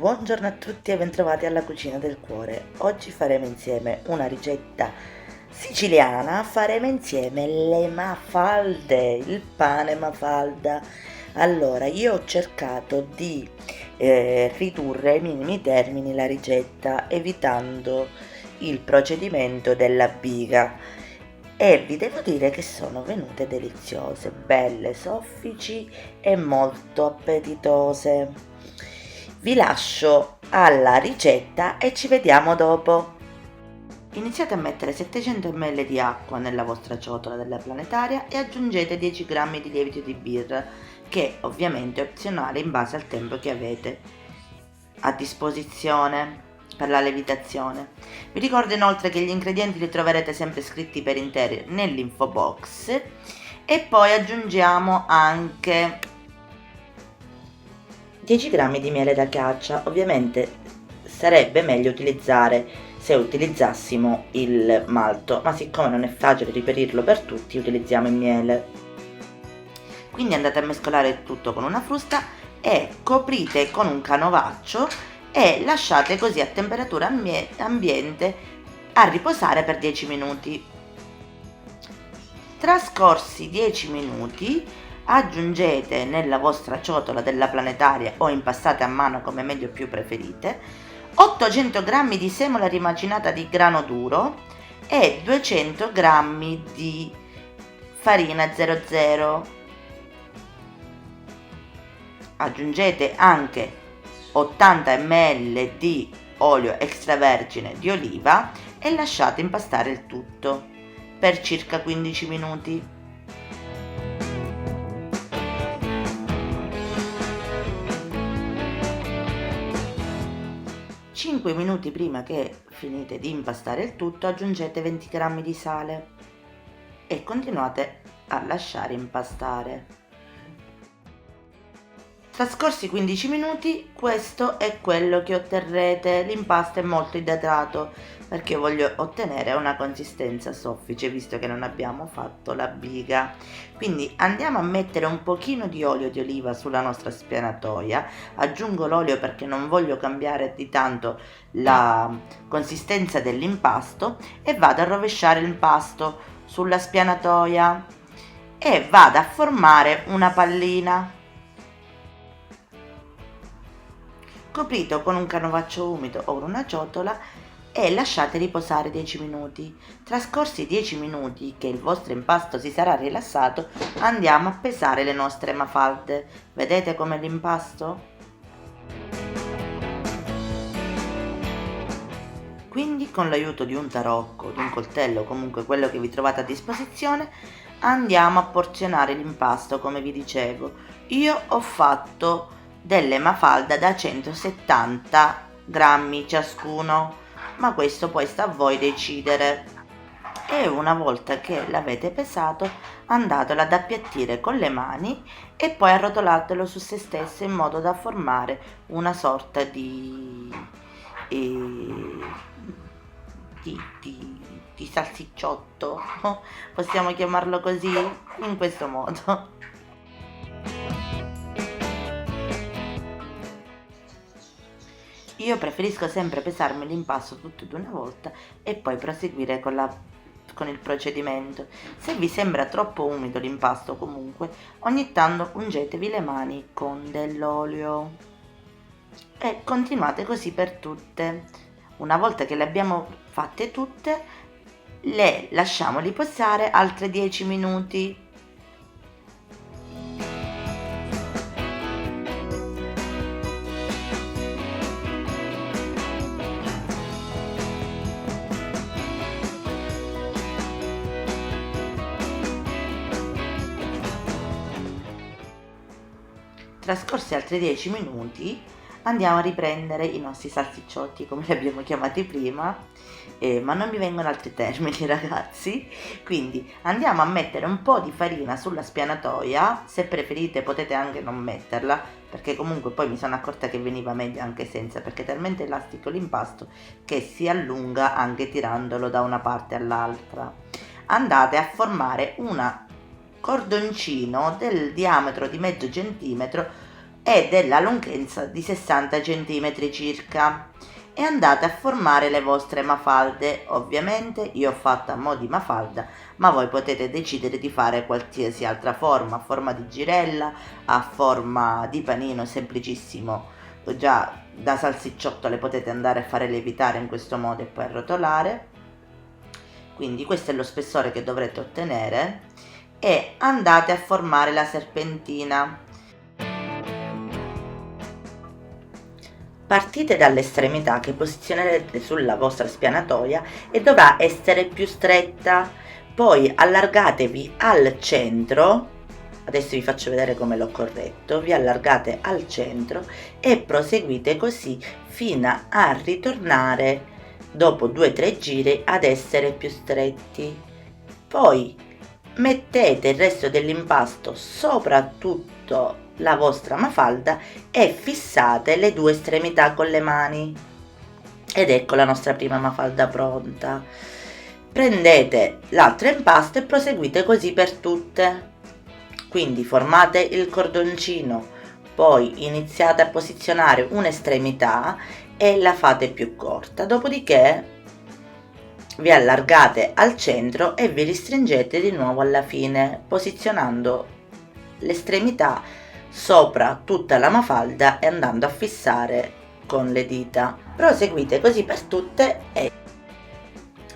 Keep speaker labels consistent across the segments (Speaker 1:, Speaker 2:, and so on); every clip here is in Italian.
Speaker 1: Buongiorno a tutti e bentrovati alla cucina del cuore. Oggi faremo insieme una ricetta siciliana, faremo insieme le mafalde, il pane mafalda. Allora, io ho cercato di ridurre ai minimi termini la ricetta, evitando il procedimento della biga e vi devo dire che sono venute deliziose, belle, soffici e molto appetitose. Vi lascio alla ricetta e ci vediamo dopo. Iniziate a mettere 700 ml di acqua nella vostra ciotola della planetaria e aggiungete 10 g di lievito di birra, che ovviamente è opzionale in base al tempo che avete a disposizione per la lievitazione. Vi ricordo inoltre che gli ingredienti li troverete sempre scritti per interi nell'info box e poi aggiungiamo anche 10 g di miele da caccia. Ovviamente sarebbe meglio utilizzare se utilizzassimo il malto, ma siccome non è facile reperirlo per tutti utilizziamo il miele. Quindi andate a mescolare tutto con una frusta e coprite con un canovaccio e lasciate così a temperatura ambiente a riposare per 10 minuti. Trascorsi 10 minuti aggiungete nella vostra ciotola della planetaria o impastate a mano come meglio più preferite 800 g di semola rimacinata di grano duro e 200 g di farina 00. Aggiungete anche 80 ml di olio extravergine di oliva e lasciate impastare il tutto per circa 15 minuti. Cinque minuti prima che finite di impastare il tutto aggiungete 20 g di sale e continuate a lasciare impastare. Trascorsi 15 minuti, questo è quello che otterrete. L'impasto è molto idratato perché voglio ottenere una consistenza soffice visto che non abbiamo fatto la biga. Quindi andiamo a mettere un pochino di olio di oliva sulla nostra spianatoia. Aggiungo l'olio perché non voglio cambiare di tanto la consistenza dell'impasto e vado a rovesciare l'impasto sulla spianatoia e vado a formare una pallina. Coprite con un canovaccio umido o una ciotola e lasciate riposare 10 minuti. Trascorsi 10 minuti che il vostro impasto si sarà rilassato, andiamo a pesare le nostre mafalde. Vedete com'è l'impasto? Quindi con l'aiuto di un tarocco, di un coltello, comunque quello che vi trovate a disposizione, andiamo a porzionare l'impasto come vi dicevo. Io ho fatto delle mafalda da 170 grammi ciascuno, ma questo poi sta a voi decidere. E una volta che l'avete pesato andatelo ad appiattire con le mani e poi arrotolatelo su se stesso in modo da formare una sorta di salsicciotto, possiamo chiamarlo così, in questo modo. Io preferisco sempre pesarmi l'impasto tutto d'una volta e poi proseguire con il procedimento. Se vi sembra troppo umido l'impasto comunque, ogni tanto ungetevi le mani con dell'olio e continuate così per tutte. Una volta che le abbiamo fatte tutte, le lasciamo riposare altri 10 minuti. Trascorsi altri 10 minuti andiamo a riprendere i nostri salsicciotti come li abbiamo chiamati prima, ma non mi vengono altri termini ragazzi. Quindi andiamo a mettere un po' di farina sulla spianatoia, se preferite potete anche non metterla perché comunque poi mi sono accorta che veniva meglio anche senza, perché è talmente elastico l'impasto che si allunga anche tirandolo da una parte all'altra. Andate a formare una cordoncino del diametro di mezzo centimetro è della lunghezza di 60 cm circa e andate a formare le vostre mafalde. Ovviamente io ho fatto a mo' di mafalda, ma voi potete decidere di fare qualsiasi altra forma, a forma di girella, a forma di panino semplicissimo, già da salsicciotto le potete andare a fare lievitare in questo modo e poi arrotolare. Quindi questo è lo spessore che dovrete ottenere e andate a formare la serpentina. Partite dall'estremità che posizionerete sulla vostra spianatoia e dovrà essere più stretta, poi allargatevi al centro, adesso vi faccio vedere come l'ho corretto, vi allargate al centro e proseguite così fino a ritornare dopo 2-3 giri ad essere più stretti. Poi mettete il resto dell'impasto sopra tutto la vostra mafalda e fissate le due estremità con le mani. Ed ecco la nostra prima mafalda pronta. Prendete l'altro impasto e proseguite così per tutte. Quindi formate il cordoncino, poi iniziate a posizionare un'estremità e la fate più corta, dopodiché vi allargate al centro e vi ristringete di nuovo alla fine, posizionando l'estremità sopra tutta la mafalda e andando a fissare con le dita. Proseguite così per tutte e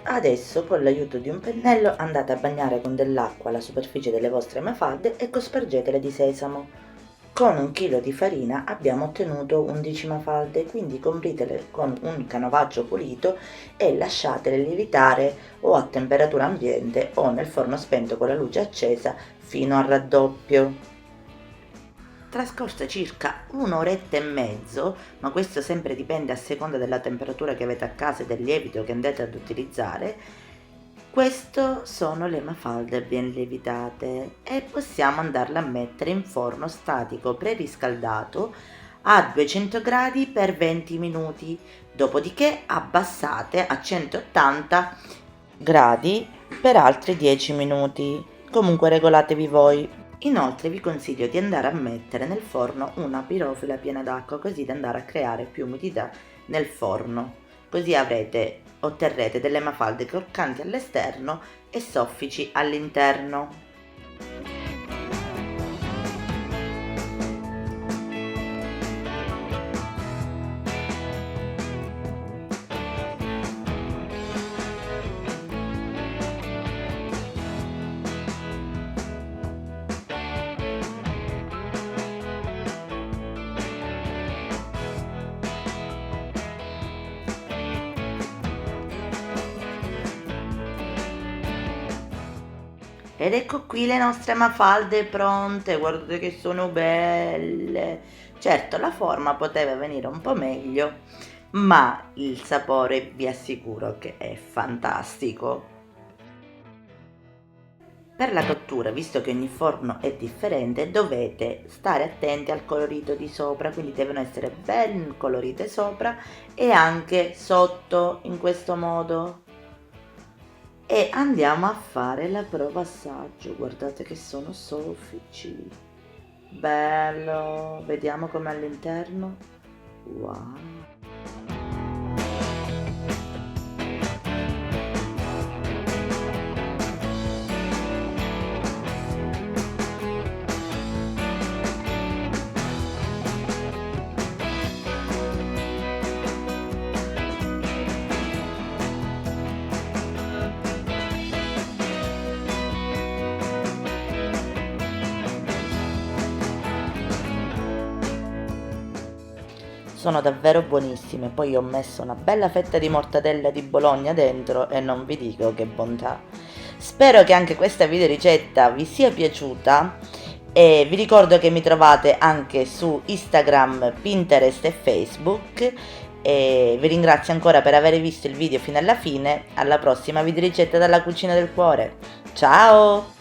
Speaker 1: adesso con l'aiuto di un pennello andate a bagnare con dell'acqua la superficie delle vostre mafalde e cospargetele di sesamo. Con 1 chilo di farina abbiamo ottenuto 11 mafalde, quindi compritele con un canovaccio pulito e lasciatele lievitare o a temperatura ambiente o nel forno spento con la luce accesa fino al raddoppio. Trascorsa circa un'oretta e mezzo, ma questo sempre dipende a seconda della temperatura che avete a casa e del lievito che andate ad utilizzare, queste sono le mafalde ben lievitate e possiamo andarle a mettere in forno statico preriscaldato a 200 gradi per 20 minuti, dopodiché abbassate a 180 gradi per altri 10 minuti, comunque regolatevi voi. Inoltre vi consiglio di andare a mettere nel forno una pirofila piena d'acqua così da andare a creare più umidità nel forno, così otterrete delle mafalde croccanti all'esterno e soffici all'interno. Ed ecco qui le nostre mafalde pronte, guardate che sono belle. Certo, la forma poteva venire un po' meglio, ma il sapore vi assicuro che è fantastico. Per la cottura, visto che ogni forno è differente, dovete stare attenti al colorito di sopra, quindi devono essere ben colorite sopra e anche sotto in questo modo. E andiamo a fare la prova assaggio, guardate che sono soffici, bello, vediamo com'è all'interno, wow. Sono davvero buonissime, poi ho messo una bella fetta di mortadella di Bologna dentro e non vi dico che bontà. Spero che anche questa video ricetta vi sia piaciuta e vi ricordo che mi trovate anche su Instagram, Pinterest e Facebook e vi ringrazio ancora per aver visto il video fino alla fine. Alla prossima video ricetta dalla cucina del cuore. Ciao!